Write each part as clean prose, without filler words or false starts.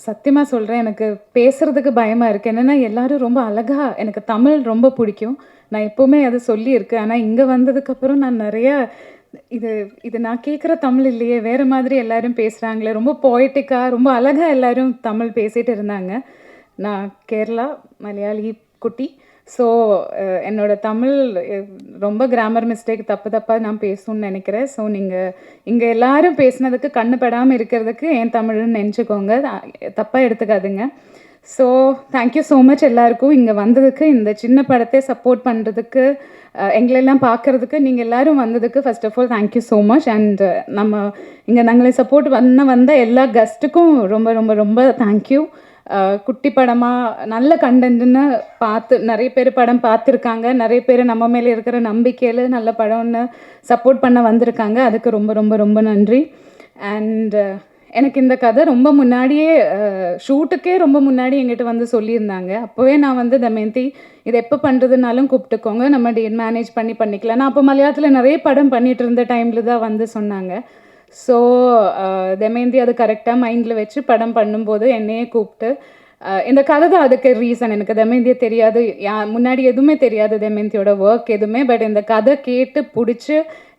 சத்தியமா சொல்றேன். எனக்கு பேசுறதுக்கு பயமா இருக்கு. என்னன்னா, எல்லாரும் ரொம்ப அழகா எனக்கு தமிழ் ரொம்ப பிடிக்கும். நான் எப்பவுமே அத சொல்லியிருக்கேன். ஆனா, இங்க வந்ததுக்கப்புறம் நான் நெறைய இது இது நான் கேட்குற தமிழ் இல்லையே! வேற மாதிரி எல்லாரும் பேசுறாங்களே! ரொம்ப பொயட்டிக்கா, ரொம்ப அழகா எல்லாரும் தமிழ் பேசிட்டு இருந்தாங்க. நான் கேரளா, மலையாளி குட்டி. ஸோ, என்னோட தமிழ் எ ரொம்ப கிராமர் மிஸ்டேக் தப்பு தப்பா நான் பேசணும்னு நெனைக்கிறேன். ஸோ, நீங்க இங்க எல்லாரும் பேசினதுக்கு கண்ணு படாம இருக்கிறதுக்கு என் தமிழ்ன்னு நெனச்சுக்கோங்க. தப்பா எடுத்துக்காதீங்க. So, thank you so much எல்லாருக்கும் இங்க வந்ததுக்கு, இந்த சின்ன படத்தை சப்போர்ட் பண்றதுக்கு, எங்களெல்லாம் பார்க்கறதுக்கு, நீங்க எல்லாரும் வந்ததுக்கு first of all thank you so much. And நம்ம இங்க நாங்கள சப்போர்ட் வந்த எல்லா கெஸ்ட்டுக்கும் ரொம்ப ரொம்ப ரொம்ப தேங்க் யூ. குட்டி படமா நல்ல கண்டென்ட்னு பார்த்து நிறைய பேர் படம் பார்த்துருக்காங்க. நிறைய பேர் நம்ம மேலே இருக்கிற நம்பிக்கையில் நல்ல படம்னு சப்போர்ட் பண்ண வந்திருக்காங்க. அதுக்கு ரொம்ப ரொம்ப ரொம்ப நன்றி. அண்ட் எனக்கு இந்த கதை ரொம்ப முன்னாடியே ஷூட்டுக்கே ரொம்ப முன்னாடி எங்கிட்ட வந்து சொல்லியிருந்தாங்க. அப்போவே நான் வந்து தமயந்தி இது எப்போ பண்ணுறதுனாலும் கூப்பிட்டுக்கோங்க, நம்ம டேட் மேனேஜ் பண்ணிக்கலாம். நான் அப்போ மலையாளத்தில் நிறைய படம் பண்ணிகிட்டு இருந்த டைமில் தான் வந்து சொன்னாங்க. ஸோ தமயந்தி அது கரெக்டாக மைண்டில் வச்சு படம் பண்ணும்போது என்னையே கூப்பிட்டு இந்த கதை தான் அதுக்கு ரீசன். எனக்கு தமயந்தியை தெரியாது, முன்னாடி எதுவுமே தெரியாது தமயந்தியோட ஒர்க் எதுவுமே. பட் இந்த கதை கேட்டு பிடிச்சி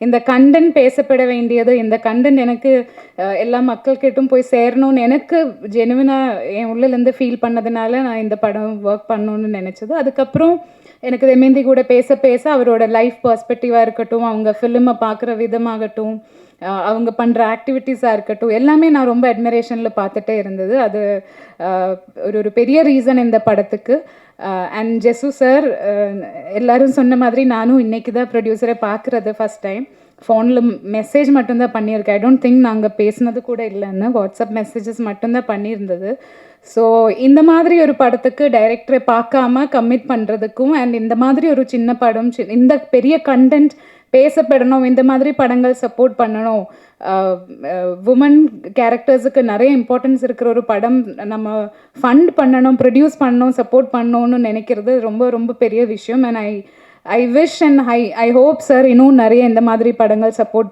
இந்த கண்டென்ட் பேசப்பட வேண்டியது, இந்த கண்டென்ட் எனக்கு எல்லா மக்கள்கிட்டும் போய் சேரணும்னு எனக்கு ஜெனுவினாக என் உள்ளேருந்து ஃபீல் பண்ணதுனால நான் இந்த படம் ஒர்க் பண்ணணும்னு நினச்சது. அதுக்கப்புறம் எனக்கு தமயந்தி கூட பேச பேச அவரோட லைஃப் பர்ஸ்பெக்டிவாக இருக்கட்டும், அவங்க ஃபிலிமை பார்க்குற விதமாகட்டும், அவங்க பண்ணுற ஆக்டிவிட்டீஸாக இருக்கட்டும், எல்லாமே நான் ரொம்ப அட்மிரேஷனில் பார்த்துட்டே இருந்தது. அது ஒரு பெரிய ரீசன் இந்த படத்துக்கு. அண்ட் ஜெசு சார், எல்லோரும் சொன்ன மாதிரி நானும் இன்றைக்கி தான் ப்ரொடியூசரை பார்க்குறது ஃபஸ்ட் டைம். ஃபோனில் மெசேஜ் மட்டும்தான் பண்ணியிருக்கேன். ஐ டோன்ட் திங்க் நாங்கள் பேசினது கூட இல்லைன்னு, வாட்ஸ்அப் மெசேஜஸ் மட்டும்தான் பண்ணியிருந்தது. ஸோ இந்த மாதிரி ஒரு படத்துக்கு டைரக்டரை பார்க்காம கமிட் பண்ணுறதுக்கும், அண்ட் இந்த மாதிரி ஒரு சின்ன படம், இந்த பெரிய கண்டென்ட் பேசப்படணும், இந்த மாதிரி படங்கள் சப்போர்ட் பண்ணணும், உமன் கேரக்டர்ஸுக்கு நிறைய இம்பார்ட்டன்ஸ் இருக்கிற ஒரு படம் நம்ம ஃபண்ட் பண்ணணும், ப்ரொடியூஸ் பண்ணணும், சப்போர்ட் பண்ணணும்னு நினைக்கிறது ரொம்ப ரொம்ப பெரிய விஷயம். And I wish and I hope sir இன்னும் நிறைய இந்த மாதிரி படங்கள் சப்போர்ட்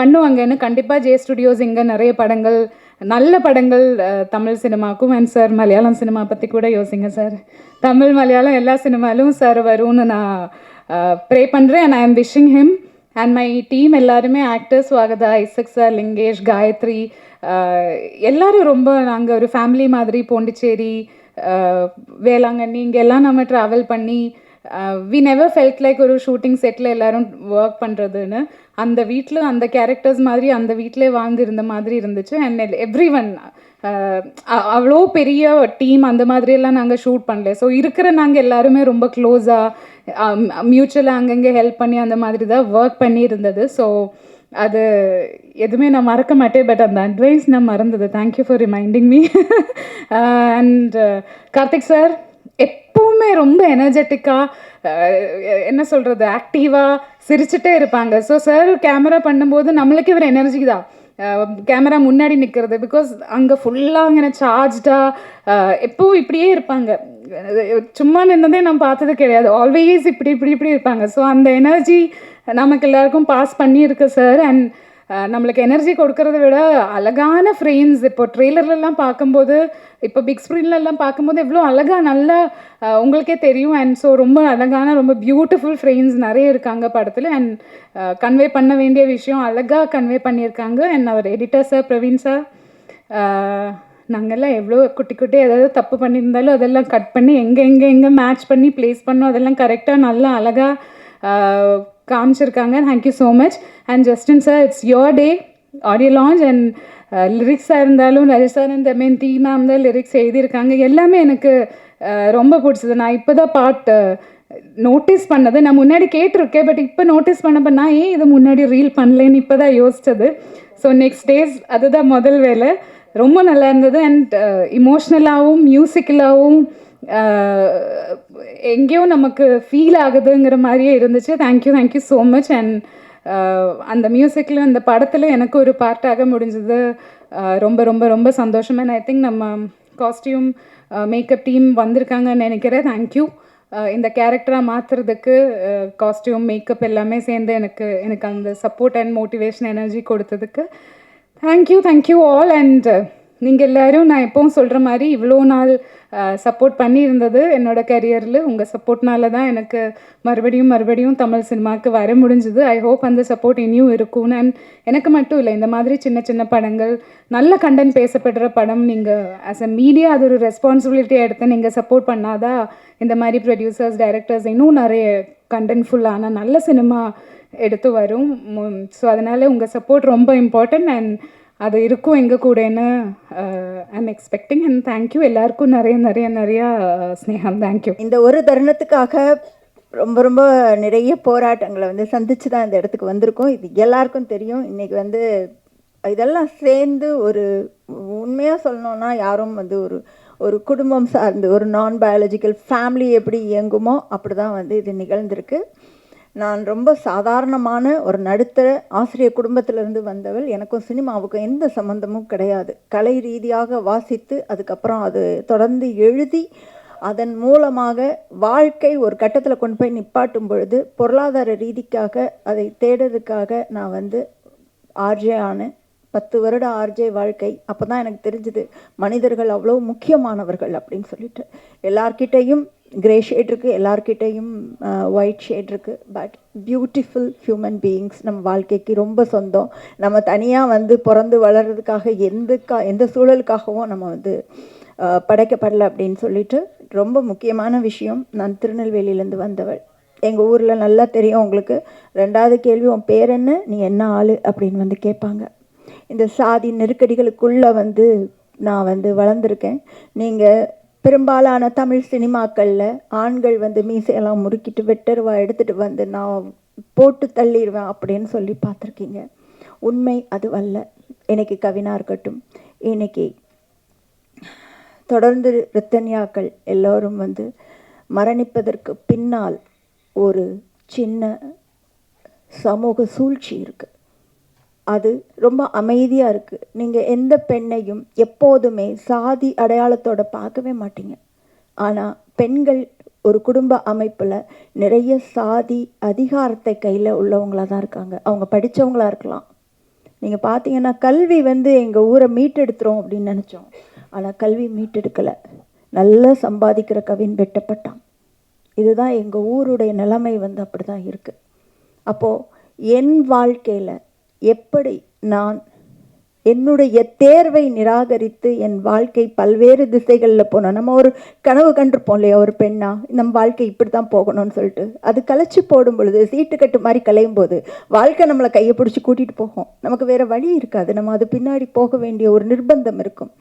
பண்ணுவாங்கன்னு. கண்டிப்பாக ஜே ஸ்டுடியோஸ் இங்கே நிறைய படங்கள், நல்ல படங்கள் தமிழ் சினிமாவுக்கும், அண்ட் சார் மலையாளம் சினிமா பற்றி கூட யோசிங்க சார். தமிழ் மலையாளம் எல்லா சினிமாலும் சார் வரும்னு நான் ப்ரே பண்ணுறேன். And I am wishing him and my team எல்லாருமே, actors Swagatha, Isaac sir, Lingesh, Gayathri, எல்லோரும் ரொம்ப நாங்கள் ஒரு ஃபேமிலி மாதிரி. பாண்டிச்சேரி, வேளாங்கண்ணி, இங்கெல்லாம் நம்ம ட்ராவல் பண்ணி வி நெவர் ஃபெல்ட் லைக் ஒரு ஷூட்டிங் செட்டில் எல்லோரும் ஒர்க் பண்ணுறதுன்னு. அந்த வீட்டில் அந்த கேரக்டர்ஸ் மாதிரி அந்த வீட்டிலே வாழ்ந்துருந்த மாதிரி இருந்துச்சு. அண்ட் எவ்ரி ஒன் அவ்வளோ பெரிய டீம் அந்த மாதிரியெல்லாம் நாங்கள் ஷூட் பண்ணல. ஸோ இருக்கிற நாங்கள் எல்லாருமே ரொம்ப க்ளோஸாக மியூச்சுவலாக அங்கங்கே ஹெல்ப் பண்ணி அந்த மாதிரி தான் ஒர்க் பண்ணி இருந்தது. ஸோ அது எதுவுமே நான் மறக்க மாட்டேன். பட் அந்த அட்வைஸ் நான் மறந்தது. Thank you for reminding me. And Karthik sir எப்போவுமே ரொம்ப எனர்ஜெட்டிக்காக, என்ன சொல்கிறது, ஆக்டிவாக சிரிச்சுட்டே இருப்பாங்க. ஸோ சார் கேமரா பண்ணும்போது நம்மளுக்கு ஒரு எனர்ஜி தான் கேமரா முன்னாடி நிற்கிறது. பிகாஸ் அங்கே ஃபுல்லாக அங்கே சார்ஜ்டாக எப்போவும் இப்படியே இருப்பாங்க. சும்மா நின்னதே நான் பார்த்தது கிடையாது. ஆல்வேஸ் இப்படி இருப்பாங்க. ஸோ அந்த எனர்ஜி நமக்கு எல்லாருக்கும் பாஸ் பண்ணியிருக்கு சார். அண்ட் நம்மளுக்கு எனர்ஜி கொடுக்கறத விட அழகான ஃப்ரேம்ஸ் இப்போ ட்ரெய்லர்லாம் பார்க்கும்போது, இப்போ பிக் ஸ்க்ரீன்லலாம் பார்க்கும்போது எவ்வளோ அழகாக நல்லா உங்களுக்கே தெரியும். அண்ட் ஸோ ரொம்ப அழகான ரொம்ப பியூட்டிஃபுல் ஃப்ரேம்ஸ் நிறைய இருக்காங்க படத்தில். அண்ட் கன்வே பண்ண வேண்டிய விஷயம் அழகாக கன்வே பண்ணியிருக்காங்க. அண்ட் அவர் எடிட்டர் சார், பிரவீன் சார், நாங்கள்லாம் எவ்வளோ குட்டி ஏதாவது தப்பு பண்ணியிருந்தாலும் அதெல்லாம் கட் பண்ணி எங்கே மேட்ச் பண்ணி ப்ளேஸ் பண்ணோம், அதெல்லாம் கரெக்டாக நல்லா அழகாக காமிச்சிருக்காங்க. Thank you so much. And Justin sir, it's your day, audio launch. And லிரிக்ஸாக இருந்தாலும் ரஜேஷ் சார் அண்ட் மெயின் டீமாக இருந்தால் லிரிக்ஸ் எழுதியிருக்காங்க. எல்லாமே எனக்கு ரொம்ப பிடிச்சது. நான் இப்போ தான் பாட்டு நோட்டீஸ் பண்ணது. நான் முன்னாடி கேட்டிருக்கேன், பட் இப்போ நோட்டீஸ் பண்ணப்போ நான் ஏன் இது முன்னாடி ரீல் பண்ணலேன்னு இப்போ தான் யோசித்தது. ஸோ நெக்ஸ்ட் டேஸ் அதுதான் முதல் வேலை. ரொம்ப நல்லா இருந்தது. அண்ட் இமோஷ்னலாகவும் மியூசிக்கலாகவும் எங்கேயோ நமக்கு ஃபீல் ஆகுதுங்கிற மாதிரியே இருந்துச்சு. Thank you so much. அண்ட் அந்த மியூசிக்கில் அந்த படத்தில் எனக்கு ஒரு பார்ட்டாக முடிஞ்சது. ரொம்ப ரொம்ப ரொம்ப சந்தோஷம். அண்ட் ஐ திங்க் நம்ம காஸ்டியூம் மேக்கப் டீம் வந்திருக்காங்கன்னு நினைக்கிறேன். தேங்க்யூ. இந்த கேரக்டராக மாற்றுறதுக்கு காஸ்டியூம் மேக்கப் எல்லாமே சேர்ந்து எனக்கு அந்த சப்போர்ட் அண்ட் மோட்டிவேஷன் எனர்ஜி கொடுத்ததுக்கு தேங்க்யூ ஆல். அண்ட் நீங்கள் எல்லாரும் நான் எப்பவும் சொல்கிற மாதிரி இவ்வளோ நாள் சப்போர்ட் பண்ணியிருந்தது என்னோட கரியரில் உங்கள் சப்போர்ட்னால தான் எனக்கு மறுபடியும் தமிழ் சினிமாவுக்கு வர முடிஞ்சுது. ஐ ஹோப் அந்த சப்போர்ட் இனியும் இருக்கும்னு. அண்ட் எனக்கு மட்டும் இல்லை, இந்த மாதிரி சின்ன சின்ன படங்கள், நல்ல கண்டென்ட் பேசப்படுற படம், நீங்கள் ஆஸ் அ மீடியா அது ஒரு ரெஸ்பான்சிபிலிட்டியாக எடுத்து நீங்கள் சப்போர்ட் பண்ணாதான் இந்த மாதிரி ப்ரொடியூசர்ஸ், டைரக்டர்ஸ் இன்னும் நிறைய கண்டென்ட்ஃபுல்லான நல்ல சினிமா எடுத்து வரும். ஸோ அதனால் உங்கள் சப்போர்ட் ரொம்ப இம்பார்ட்டன்ட். அண்ட் அது இருக்கும் எங்கள் கூடன்னு ஐம் எக்ஸ்பெக்டிங். அண்ட் தேங்க்யூ எல்லாருக்கும் நிறையா ஸ்னேகம். தேங்க்யூ. இந்த ஒரு தருணத்துக்காக ரொம்ப ரொம்ப நிறைய போராட்டங்களை வந்து சந்திச்சு தான் இந்த இடத்துக்கு வந்திருக்கோம். இது எல்லாருக்கும் தெரியும். இன்றைக்கி வந்து இதெல்லாம் சேர்ந்து ஒரு உண்மையாக சொல்லணுன்னா யாரும் வந்து ஒரு குடும்பம் சார்ந்து ஒரு நான் பயாலஜிக்கல் ஃபேமிலி எப்படி இயங்குமோ அப்படி தான் வந்து இது நிகழ்ந்திருக்கு. நான் ரொம்ப சாதாரணமான ஒரு நடுத்தர ஆசிரியர் குடும்பத்திலிருந்து வந்தவள். எனக்கும் சினிமாவுக்கும் எந்த சம்மந்தமும் கிடையாது. கலை ரீதியாக வாசித்து அதுக்கப்புறம் அது தொடர்ந்து எழுதி அதன் மூலமாக வாழ்க்கை ஒரு கட்டத்தில் கொண்டு போய் நிப்பாட்டும் பொழுது பொருளாதார ரீதிக்காக அதை தேடுறதுக்காக நான் வந்து ஆர்ஜே ஆனேன். 10 வருட ஆர்ஜே வாழ்க்கை. அப்போ தான் எனக்கு தெரிஞ்சுது மனிதர்கள் அவ்வளோ முக்கியமானவர்கள் அப்படின்னு சொல்லிட்டு. எல்லார்கிட்டையும் கிரே ஷேட் இருக்குது, எல்லார்கிட்டையும் ஒயிட் ஷேட் இருக்குது. பட் பியூட்டிஃபுல் ஹியூமன் பீயிங்ஸ் நம்ம வாழ்க்கைக்கு ரொம்ப சொந்தம். நம்ம தனியாக வந்து பிறந்து வளர்கிறதுக்காக எந்த சூழலுக்காகவும் நம்ம வந்து படைக்கப்படலை அப்படின்னு சொல்லிட்டு. ரொம்ப முக்கியமான விஷயம், நான் திருநெல்வேலியிலேருந்து வந்தவள். எங்கள் ஊரில் நல்லா தெரியும் உங்களுக்கு. 2வது கேள்வி, உன் பேர் என்ன, நீ என்ன ஆள் அப்படின்னு வந்து கேட்பாங்க. இந்த சாதி நெருக்கடிகளுக்குள்ளே வந்து நான் வந்து வளர்ந்துருக்கேன். நீங்கள் பெரும்பாலான தமிழ் சினிமாக்களில் ஆண்கள் வந்து மீசையெல்லாம் முறுக்கிட்டு வெட்டருவா எடுத்துகிட்டு வந்து நான் போட்டு தள்ளிடுவேன் அப்படின்னு சொல்லி பார்த்துருக்கீங்க. உண்மை அது அல்ல. இன்னைக்கு கவினா இருக்கட்டும், இன்னைக்கு தொடர்ந்து ரித்தன்யாக்கள் எல்லோரும் வந்து மரணிப்பதற்கு பின்னால் ஒரு சின்ன சமூக சூழ்ச்சி இருக்குது. அது ரொம்ப அமைதியாக இருக்குது. நீங்கள் எந்த பெண்ணையும் எப்போதுமே சாதி அடையாளத்தோடு பார்க்கவே மாட்டீங்க. ஆனால் பெண்கள் ஒரு குடும்ப அமைப்பில் நிறைய சாதி அதிகாரத்தை கையில் உள்ளவங்களாக தான் இருக்காங்க. அவங்க படித்தவங்களாக இருக்கலாம். நீங்கள் பார்த்தீங்கன்னா கல்வி வந்து எங்கள் ஊரை மீட்டெடுத்துரும் அப்படின்னு நினச்சோம். ஆனால் கல்வி மீட்டெடுக்கலை. நல்லா சம்பாதிக்கிற கவின் வெட்டப்பட்டான். இதுதான் எங்கள் ஊருடைய நிலைமை வந்து அப்படி தான் இருக்குது. அப்போது என் வாழ்க்கையில் எப்படி நான் என்னுடைய தேர்வை நிராகரித்து என் வாழ்க்கை பல்வேறு திசைகளில் போனோம். நம்ம ஒரு கனவு கண்டிருப்போம் இல்லையா, ஒரு பெண்ணா நம்ம வாழ்க்கை இப்படி தான் போகணும்னு சொல்லிட்டு. அது கலைச்சி போடும் பொழுது, சீட்டு கட்டு மாதிரி கலையும் போது வாழ்க்கை நம்மளை கையை பிடிச்சி கூட்டிகிட்டு போகும். நமக்கு வேறு வழி இருக்காது. நம்ம அது பின்னாடி போக வேண்டிய ஒரு நிர்பந்தம் இருக்கும்.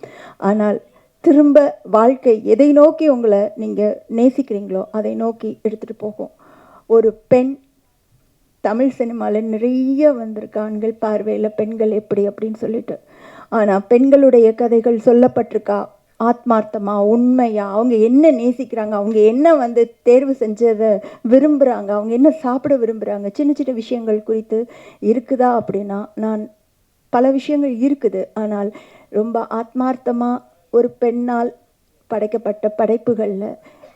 ஆனால் திரும்ப வாழ்க்கை எதை நோக்கி உங்களை நீங்கள் நேசிக்கிறீங்களோ அதை நோக்கி எடுத்துகிட்டு போகும். ஒரு பெண் தமிழ் சினிமாவில் நிறைய வந்திருக்கு ஆண்கள் பார்வையில் பெண்கள் எப்படி அப்படின்னு சொல்லிட்டு. ஆனால் பெண்களுடைய கதைகள் சொல்லப்பட்டிருக்கா? ஆத்மார்த்தமா, உண்மையா, அவங்க என்ன நேசிக்கிறாங்க, அவங்க என்ன வந்து தேர்வு செஞ்சதை விரும்புகிறாங்க, அவங்க என்ன சாப்பிட விரும்புகிறாங்க, சின்ன சின்ன விஷயங்கள் குறித்து இருக்குதா அப்படின்னா நான் பல விஷயங்கள் இருக்குது. ஆனால் ரொம்ப ஆத்மார்த்தமாக ஒரு பெண்ணால் படைக்கப்பட்ட படைப்புகளில்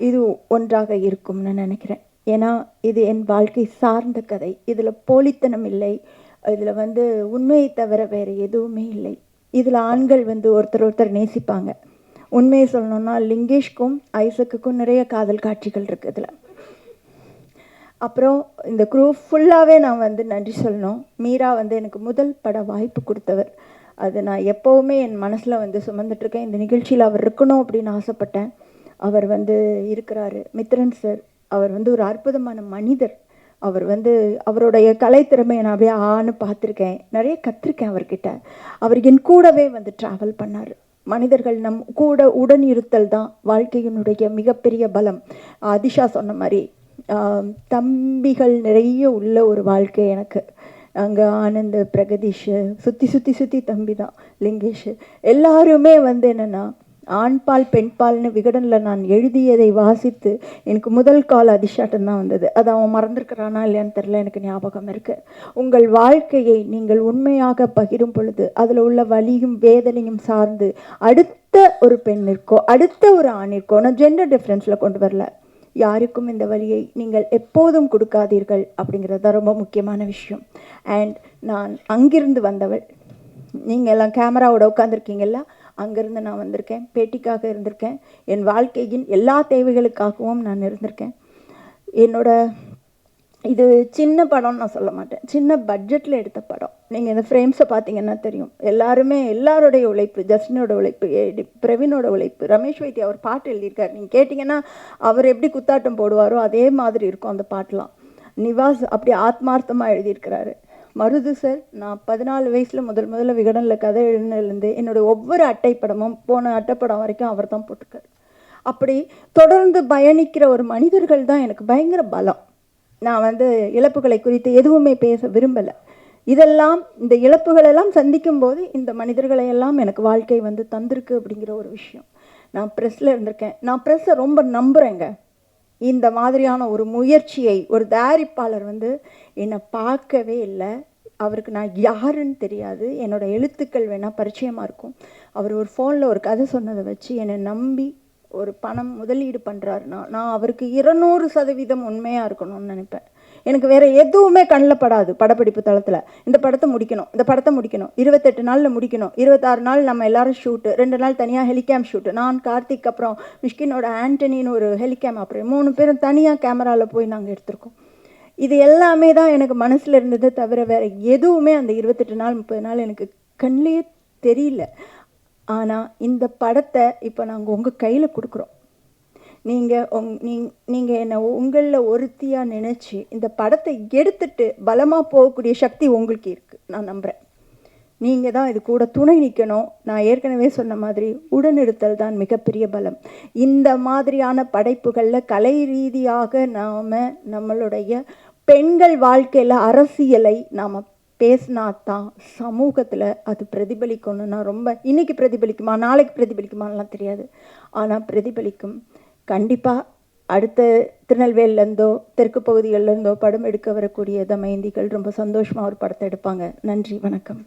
இது ஒன்றாக இருக்கும்னு நினைக்கிறேன். ஏன்னா இது என் வாழ்க்கை சார்ந்த கதை. இதில் போலித்தனம் இல்லை. இதில் வந்து உண்மையை தவிர வேறு எதுவுமே இல்லை. இதில் ஆண்கள் வந்து ஒருத்தர் நேசிப்பாங்க. உண்மையை சொல்லணும்னா லிங்கேஷ்க்கும் ஐசக்குக்கும் நிறைய காதல் காட்சிகள் இருக்குது இதில். அப்புறம் இந்த குரூ ஃபுல்லாகவே நான் வந்து நன்றி சொல்லணும். மீரா வந்து எனக்கு முதல் பட வாய்ப்பு கொடுத்தவர். அது நான் எப்போவுமே என் மனசில் வந்து சுமந்துட்டுருக்கேன். இந்த நிகழ்ச்சியில் அவர் இருக்கணும் அப்படின்னு ஆசைப்பட்டேன். அவர் வந்து இருக்கிறாரு. மித்ரன் சார், அவர் வந்து ஒரு அற்புதமான மனிதர். அவர் வந்து அவருடைய கலைத்திறமையை நான் அப்படியே ஆன்னு பார்த்துருக்கேன். நிறைய கற்றுருக்கேன் அவர்கிட்ட. அவர் என் கூடவே வந்து ட்ராவல் பண்ணார். மனிதர்கள் நம் கூட உடன் இருத்தல் தான் வாழ்க்கையினுடைய மிகப்பெரிய பலம். அதிஷா சொன்ன மாதிரி தம்பிகள் நிறைய உள்ள ஒரு வாழ்க்கை எனக்கு. அங்கே ஆனந்த், பிரகதீஷ், சுற்றி தம்பி தான், லிங்கேஷ், எல்லாருமே வந்து என்னென்னா ஆண்பால் பெண்பால்னு விகடனில் நான் எழுதியதை வாசித்து எனக்கு முதல் கால் அதிஷாட்டம் தான் வந்தது. அது அவன் மறந்துருக்கிறானா இல்லையான்னு தெரில, எனக்கு ஞாபகம் இருக்குது. உங்கள் வாழ்க்கையை நீங்கள் உண்மையாக பகிரும் பொழுது அதில் உள்ள வலியும் வேதனையும் சார்ந்து அடுத்த ஒரு பெண்ணிற்கோ அடுத்த ஒரு ஆணிற்கோ, நான் ஜெண்டர் டிஃப்ரென்ஸில் கொண்டு வரல, யாருக்கும் இந்த வழியை நீங்கள் எப்போதும் கொடுக்காதீர்கள் அப்படிங்கிறது தான் ரொம்ப முக்கியமான விஷயம். அண்ட் நான் அங்கிருந்து வந்தவள். நீங்கள் எல்லாம் கேமராவோட உட்காந்துருக்கீங்கல்ல, அங்கேருந்து நான் வந்திருக்கேன். பேட்டிக்காக இருந்திருக்கேன். என் வாழ்க்கையின் எல்லா தேவைகளுக்காகவும் நான் இருந்திருக்கேன். என்னோட இது சின்ன படம்னு நான் சொல்ல மாட்டேன். சின்ன பட்ஜெட்டில் எடுத்த படம். நீங்கள் இந்த ஃப்ரேம்ஸை பார்த்தீங்கன்னா தெரியும். எல்லாருடைய உழைப்பு, ஜஸ்டினோட உழைப்பு, பிரவீனோட உழைப்பு, ரமேஷ் வைத்தி அவர் பாட்டு எழுதியிருக்கார். நீங்கள் கேட்டிங்கன்னா அவர் எப்படி குத்தாட்டம் போடுவாரோ அதே மாதிரி இருக்கும் அந்த பாட்டெலாம். நிவாஸ் அப்படி ஆத்மார்த்தமாக எழுதியிருக்கிறாரு. மருது சார், நான் 14 வயசில் முதல்ல விகடனில் கதை எழுதினதுலேருந்து என்னோடய ஒவ்வொரு அட்டைப்படமும் போன அட்டைப்படம் வரைக்கும் அவர் தான் போட்டிருக்காரு. அப்படி தொடர்ந்து பயணிக்கிற ஒரு மனிதர்கள் தான் எனக்கு பயங்கர பலம். நான் இழப்புகளை குறித்து எதுவுமே பேச விரும்பலை. இதெல்லாம் இந்த இழப்புகளெல்லாம் சந்திக்கும் போது இந்த மனிதர்களை எல்லாம் எனக்கு வாழ்க்கை தந்திருக்கு அப்படிங்கிற ஒரு விஷயம். நான் ப்ரெஸ்ஸில் இருந்திருக்கேன். நான் ப்ரெஸ்ஸை ரொம்ப நம்புகிறேங்க. இந்த மாதிரியான ஒரு முயற்சியை ஒரு தயாரிப்பாளர் என்னை பார்க்கவே இல்லை. அவருக்கு நான் யாருன்னு தெரியாது. என்னோடய எழுத்துக்கள் வேணால் பரிச்சயமாக இருக்கும். அவர் ஒரு ஃபோனில் ஒரு கதை சொன்னதை வச்சு என்னை நம்பி ஒரு பணம் முதலீடு பண்ணுறாருன்னா நான் அவருக்கு 200% உண்மையாக இருக்கணும்னு நினைப்பேன். எனக்கு வேறு எதுவுமே கண்ணில் படாது. படப்பிடிப்பு தளத்தில் இந்த படத்தை முடிக்கணும், 28 நாளில் முடிக்கணும், 26 நாள் நம்ம எல்லோரும் ஷூட்டு, 2 நாள் தனியாக ஹெலிகேம் ஷூட்டு. நான், கார்த்திக், அப்புறம் மிஷ்கினோட ஆண்டனின்னு ஒரு ஹெலிகேம் ஆப்ரேட்டர், 3 பேரும் தனியாக கேமராவில் போய் நாங்கள் எடுத்திருக்கோம். இது எல்லாமே தான் எனக்கு மனசில் இருந்தது தவிர வேறு எதுவுமே அந்த 28 நாள் 30 நாள் எனக்கு கண்ணிலே தெரியல. ஆனால் இந்த படத்தை இப்போ நாங்கள் உங்கள் கையில் கொடுக்குறோம். நீங்கள் என்னை உங்களில் ஒருத்தியாக நினச்சி இந்த படத்தை எடுத்துட்டு பலமாக போகக்கூடிய சக்தி உங்களுக்கு இருக்குது. நான் நம்புகிறேன். நீங்கள் தான் இது கூட துணை நிற்கணும். நான் ஏற்கனவே சொன்ன மாதிரி உடனிருத்தல் தான் மிகப்பெரிய பலம். இந்த மாதிரியான படைப்புகளில் கலை ரீதியாக நம்மளுடைய பெண்கள் வாழ்க்கையில் அரசியலை நாம் பேசினா தான் சமூகத்தில் அது பிரதிபலிக்கணும்னா ரொம்ப இன்றைக்கி பிரதிபலிக்குமா நாளைக்கு பிரதிபலிக்குமாலாம் தெரியாது. ஆனால் பிரதிபலிக்கும். கண்டிப்பாக அடுத்த திருநெல்வேலிலேருந்தோ தெற்கு பகுதிகளிலேருந்தோ படம் எடுக்க வரக்கூடிய தமயந்திகள் ரொம்ப சந்தோஷமாக ஒரு படத்தை எடுப்பாங்க. நன்றி, வணக்கம்.